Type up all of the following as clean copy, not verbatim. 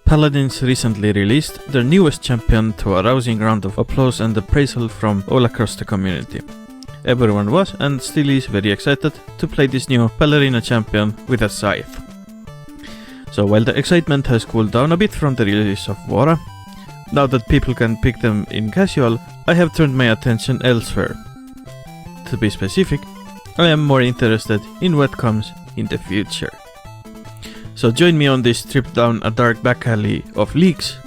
Paladins recently released their newest champion to a rousing round of applause and appraisal from all across the community. Everyone was and still is very excited to play this new ballerina champion with a scythe. So while the excitement has cooled down a bit from the release of Vora, now that people can pick them in casual, I have turned my attention elsewhere. To be specific, I am more interested in what comes in the future. So join me on this trip down a dark back alley of leaks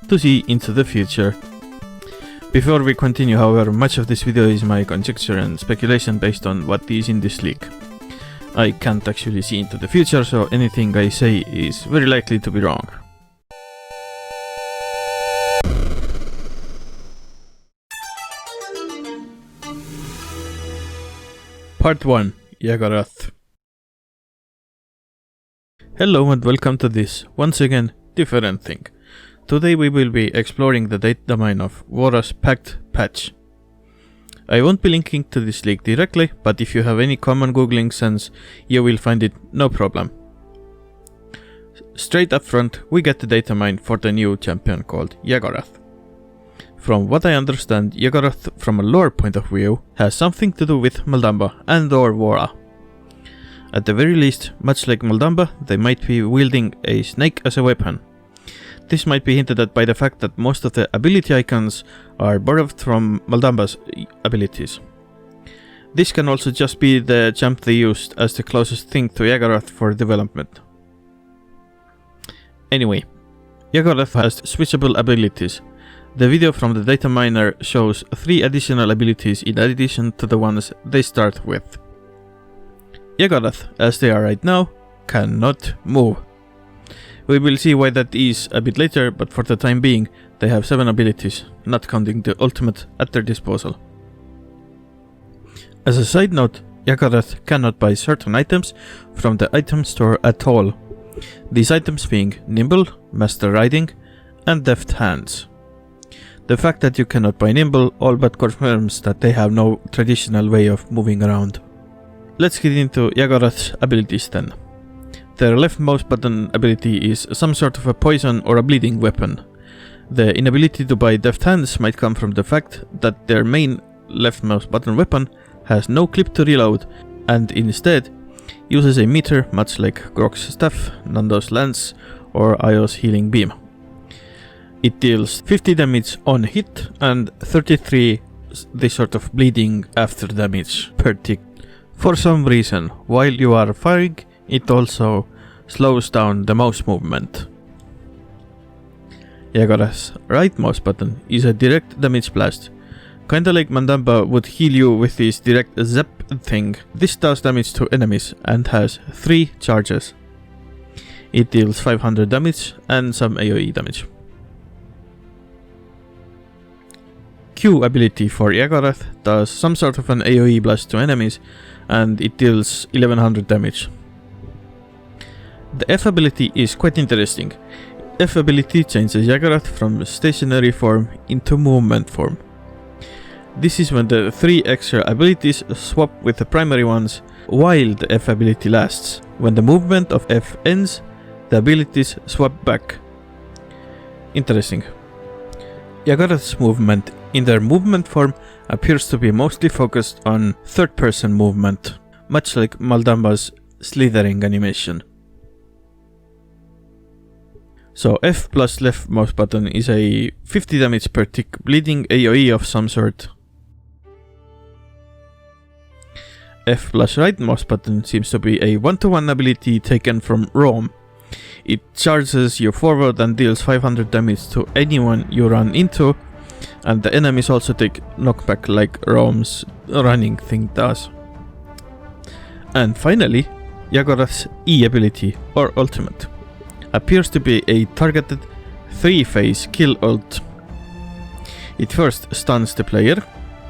to see into the future. Before we continue, however, much of this video is my conjecture and speculation based on what is in this leak. I can't actually see into the future, so anything I say is very likely to be wrong. Part 1. Yagorath. Hello and welcome to this, once again, different thing. Today we will be exploring the datamine of Vora's Pact patch. I won't be linking to this leak directly, but if you have any common googling sense, you will find it no problem. Straight up front, we get the datamine for the new champion called Yagorath. From what I understand, Yagorath from a lore point of view has something to do with Maldamba and or Vora. At the very least, much like Maldamba, they might be wielding a snake as a weapon. This might be hinted at by the fact that most of the ability icons are borrowed from Maldamba's abilities. This can also just be the champ they used as the closest thing to Yagorath for development. Anyway, Yagorath has switchable abilities. The video from the data miner shows 3 additional abilities in addition to the ones they start with. Yagorath, as they are right now, cannot move. We will see why that is a bit later, but for the time being, they have 7 abilities, not counting the ultimate at their disposal. As a side note, Yagorath cannot buy certain items from the item store at all. These items being Nimble, Master Riding, and Deft Hands. The fact that you cannot buy Nimble all but confirms that they have no traditional way of moving around. Let's get into Yagorath's abilities then. Their leftmost button ability is some sort of a poison or a bleeding weapon. The inability to buy Deft Hands might come from the fact that their main leftmost button weapon has no clip to reload and instead uses a meter much like Grok's staff, Nando's lance or Io's healing beam. It deals 50 damage on hit and 33 this sort of bleeding after damage per tick. For some reason, while you are firing, it also slows down the mouse movement. Yagorath's right mouse button is a direct damage blast. Kinda like Maldamba would heal you with this direct zap thing. This does damage to enemies and has 3 charges. It deals 500 damage and some AoE damage. Q ability for Yagorath does some sort of an AoE blast to enemies and it deals 1100 damage. The F ability is quite interesting. F ability changes Yagorath from stationary form into movement form. This is when the 3 extra abilities swap with the primary ones while the F ability lasts. When the movement of F ends, the abilities swap back. Interesting. Yagorath's movement in their movement form appears to be mostly focused on third-person movement, much like Maldamba's slithering animation. So F plus left mouse button is a 50 damage per tick bleeding AoE of some sort. F plus right mouse button seems to be a 1-to-1 ability taken from Roam. It charges you forward and deals 500 damage to anyone you run into, and the enemies also take knockback like Roam's running thing does. And finally, Yagorath's E ability, or ultimate, appears to be a targeted 3-phase kill ult. It first stuns the player,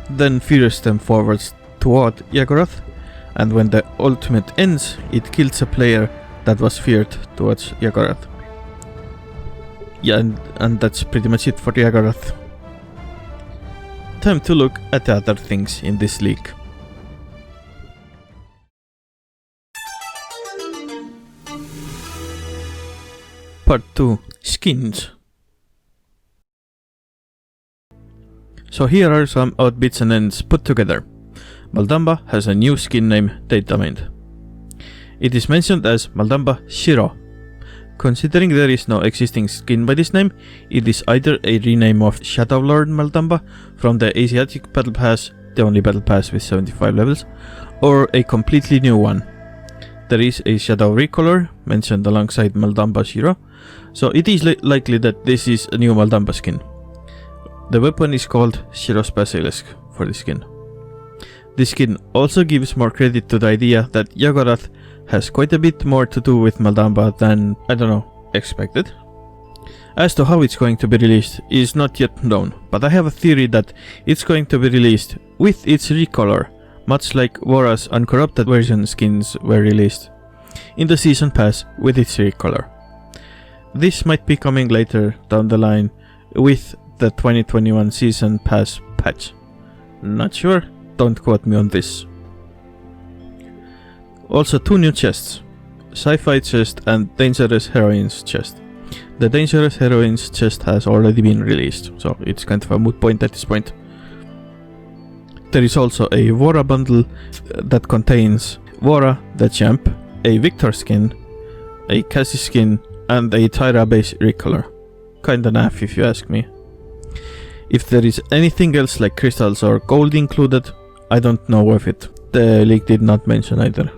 then fires them forwards toward Yagorath, and when the ultimate ends, it kills a player that was feared towards Yagorath. Yeah, and that's pretty much it for Yagorath. Time to look at the other things in this leak. Part 2. Skins. So here are some odd bits and ends put together. Maldamba has a new skin named Datamine. It is mentioned as Maldamba Shiro. Considering there is no existing skin by this name, it is either a rename of Shadowlord Maldamba from the Asiatic Battle Pass, the only Battle Pass with 75 levels, or a completely new one. There is a Shadow Recolor mentioned alongside Maldamba Shiro, so it is likely that this is a new Maldamba skin. The weapon is called Shiro's Basilisk for the skin. This skin also gives more credit to the idea that Yagorath has quite a bit more to do with Maldamba than, expected. As to how it's going to be released is not yet known, but I have a theory that it's going to be released with its recolor, much like Vora's uncorrupted version skins were released in the season pass with its recolor. This might be coming later down the line with the 2021 season pass patch. Not sure, don't quote me on this. Also 2 new chests, Sci-Fi chest and Dangerous Heroines chest. The Dangerous Heroines chest has already been released, so it's kind of a moot point at this point. There is also a Vora bundle that contains Vora the champ, a Victor skin, a Cassie skin, and a Tyra base recolor. Kinda naff if you ask me. If there is anything else like crystals or gold included, I don't know of it. The leak did not mention either.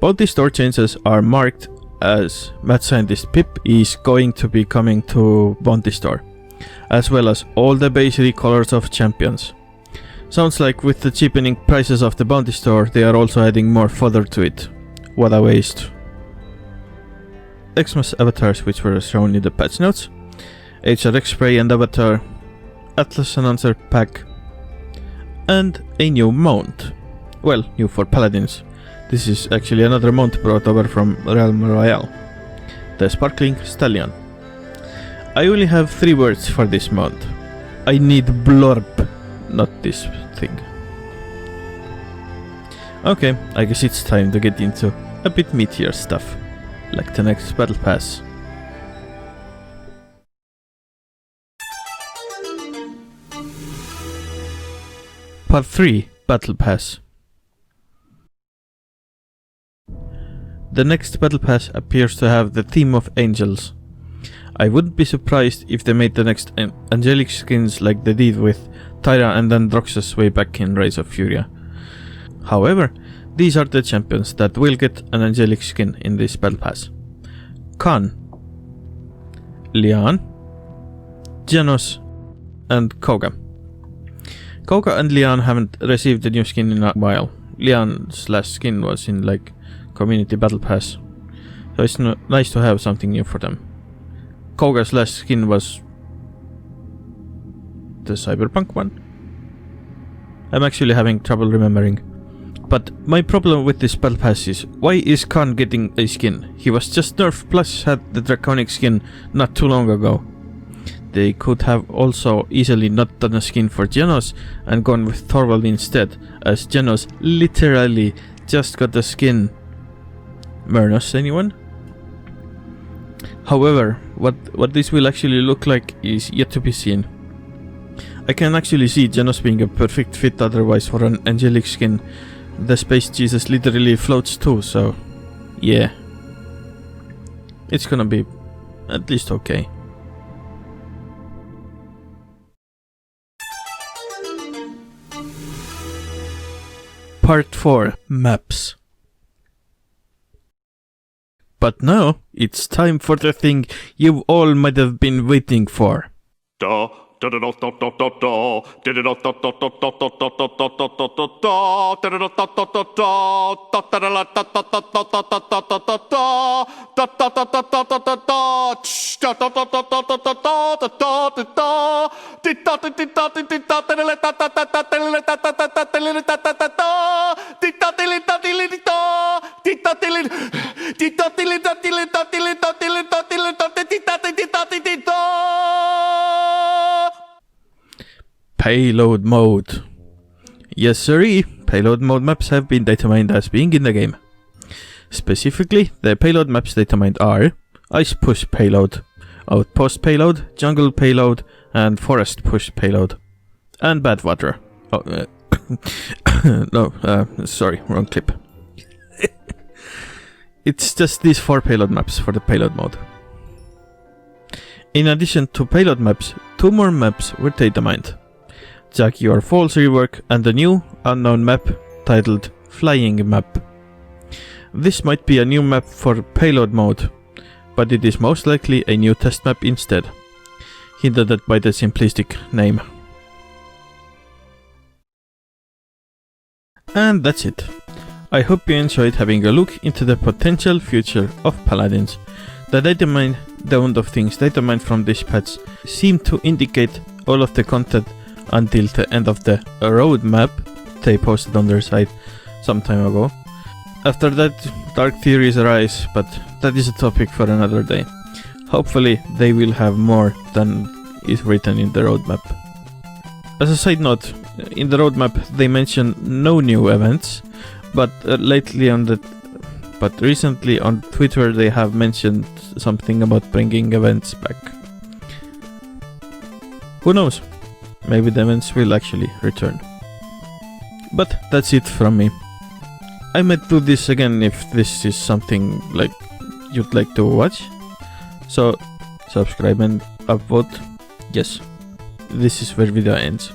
Both the store changes are marked as Mad Scientist Pip is going to be coming to Bounty Store, as well as all the base recolors of champions. Sounds like with the cheapening prices of the Bounty Store, they are also adding more fodder to it. What a waste. Xmas avatars which were shown in the patch notes, HRX spray and avatar, Atlas Announcer pack, and a new mount. Well, new for Paladins. This is actually another mount brought over from Realm Royale. The Sparkling Stallion. I only have 3 words for this mount. I need blurb, not this thing. Okay, I guess it's time to get into a bit meatier stuff, like the next Battle Pass. Part 3 Battle Pass. The next Battle Pass appears to have the theme of angels. I wouldn't be surprised if they made the next angelic skins like they did with Tyra and Androxus way back in Rise of Furia. However, these are the champions that will get an angelic skin in this Battle Pass. Khan, Lian, Genos, and Koga. Koga and Lian haven't received a new skin in a while. Lian's last skin was in like Community Battle Pass, so it's nice to have something new for them. Koga's last skin was the Cyberpunk one? I'm actually having trouble remembering. But my problem with this Battle Pass is, why is Khan getting a skin? He was just nerfed plus had the Draconic skin not too long ago. They could have also easily not done a skin for Genos and gone with Thorvald instead, as Genos literally just got a skin. Myrnos, anyone? However, what this will actually look like is yet to be seen. I can actually see Genos being a perfect fit otherwise for an angelic skin. The Space Jesus literally floats too, so yeah. It's gonna be at least okay. Part 4 Maps. But now, it's time for the thing you all might have been waiting for. Payload mode. Yes sirree, payload mode maps have been datamined as being in the game. Specifically, the payload maps datamined are ice push payload, outpost payload, jungle payload, and forest push payload, and Badwater. No, sorry, wrong clip. It's just these 4 payload maps for the payload mode. In addition to payload maps, 2 more maps were datamined. Jaguar Falls rework and a new, unknown map titled Flying Map. This might be a new map for payload mode, but it is most likely a new test map instead, hinted at by the simplistic name. And that's it. I hope you enjoyed having a look into the potential future of Paladins. The datamine things datamined from this patch seem to indicate all of the content until the end of the roadmap they posted on their site some time ago. After that, dark theories arise, but that is a topic for another day. Hopefully they will have more than is written in the roadmap. As a side note, in the roadmap they mention no new events, but recently on Twitter they have mentioned something about bringing events back. Who knows? Maybe the events will actually return. But that's it from me. I might do this again if this is something like you'd like to watch. So subscribe and upvote. Yes, this is where video ends.